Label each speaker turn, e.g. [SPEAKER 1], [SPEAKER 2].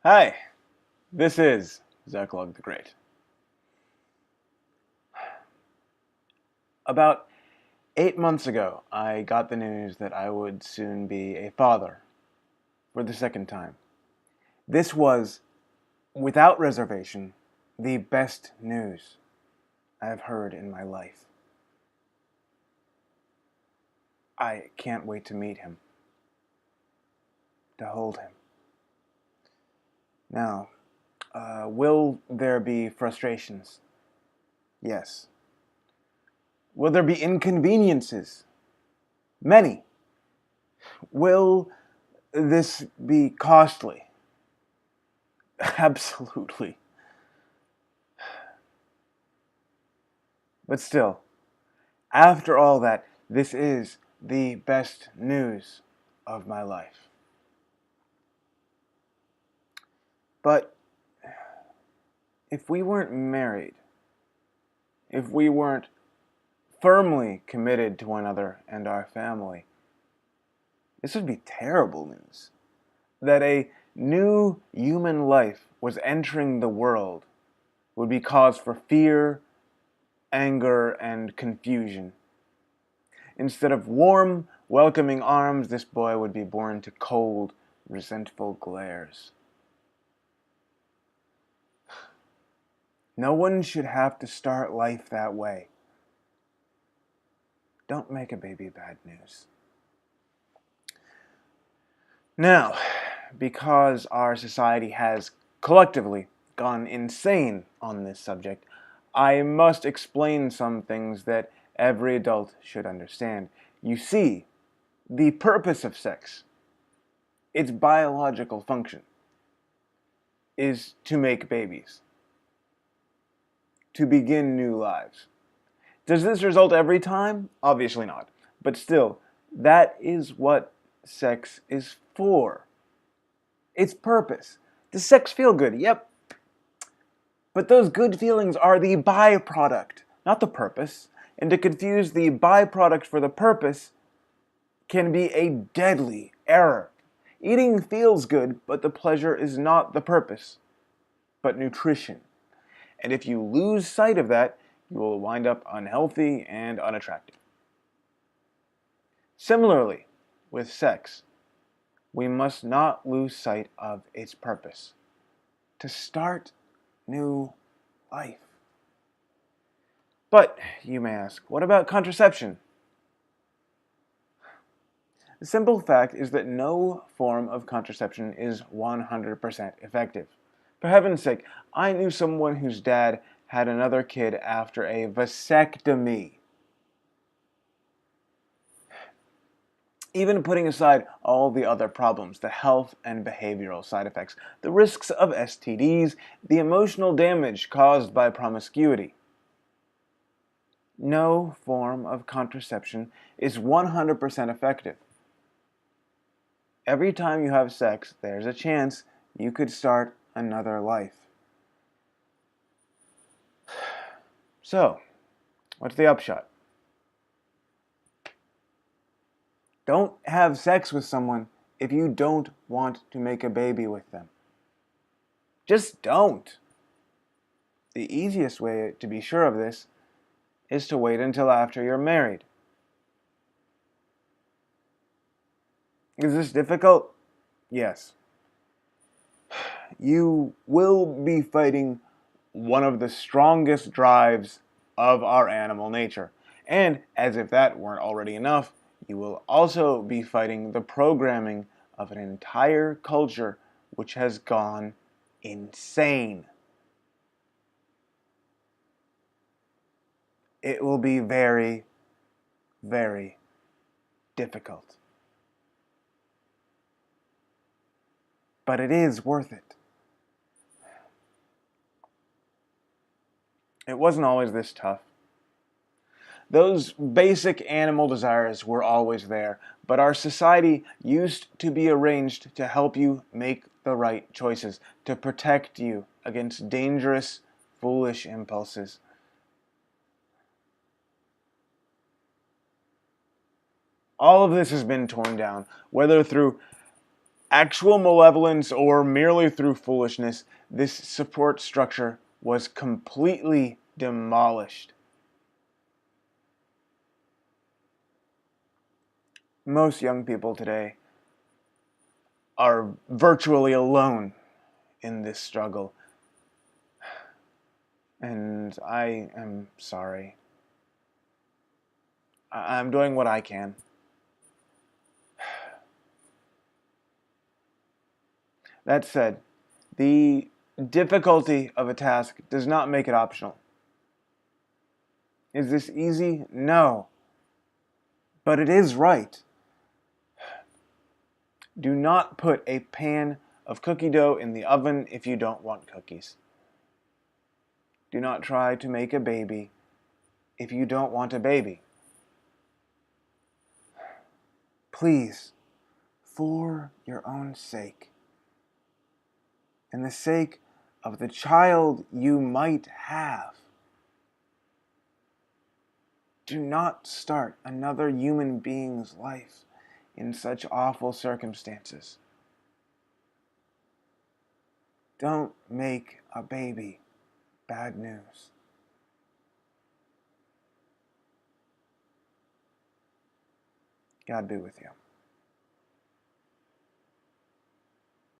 [SPEAKER 1] Hi, this is Zeklog the Great. About 8 months ago, I got the news that I would soon be a father for the second time. This was, without reservation, the best news I have heard in my life. I can't wait to meet him, to hold him. Now, will there be frustrations? Yes. Will there be inconveniences? Many. Will this be costly? Absolutely. But still, after all that, this is the best news of my life. But if we weren't married, if we weren't firmly committed to one another and our family, this would be terrible news. That a new human life was entering the world would be cause for fear, anger, and confusion. Instead of warm, welcoming arms, this boy would be born to cold, resentful glares. No one should have to start life that way. Don't make a baby bad news. Now, because our society has collectively gone insane on this subject, I must explain some things that every adult should understand. You see, the purpose of sex, its biological function, is to make babies, to begin new lives. Does this result every time? Obviously not. But still, that is what sex is for. Its purpose. Does sex feel good? Yep. But those good feelings are the byproduct, not the purpose. And to confuse the byproduct for the purpose can be a deadly error. Eating feels good, but the pleasure is not the purpose, but nutrition. And if you lose sight of that, you will wind up unhealthy and unattractive. Similarly, with sex, we must not lose sight of its purpose: to start new life. But, you may ask, what about contraception? The simple fact is that no form of contraception is 100% effective. For heaven's sake, I knew someone whose dad had another kid after a vasectomy. Even putting aside all the other problems, the health and behavioral side effects, the risks of STDs, the emotional damage caused by promiscuity, no form of contraception is 100% effective. Every time you have sex, there's a chance you could start another life. So, what's the upshot? Don't have sex with someone if you don't want to make a baby with them. Just don't. The easiest way to be sure of this is to wait until after you're married. Is this difficult? Yes. You will be fighting one of the strongest drives of our animal nature. And as if that weren't already enough, you will also be fighting the programming of an entire culture which has gone insane. It will be very, very difficult. But it is worth it. It wasn't always this tough. Those basic animal desires were always there, but our society used to be arranged to help you make the right choices, to protect you against dangerous, foolish impulses. All of this has been torn down, whether through actual malevolence or merely through foolishness, this support structure was completely demolished. Most young people today are virtually alone in this struggle. And I am sorry. I'm doing what I can. That said, the difficulty of a task does not make it optional. Is this easy? No. But it is right. Do not put a pan of cookie dough in the oven if you don't want cookies. Do not try to make a baby if you don't want a baby. Please, for your own sake, and the sake of the child you might have, do not start another human being's life in such awful circumstances. Don't make a baby bad news. God be with you.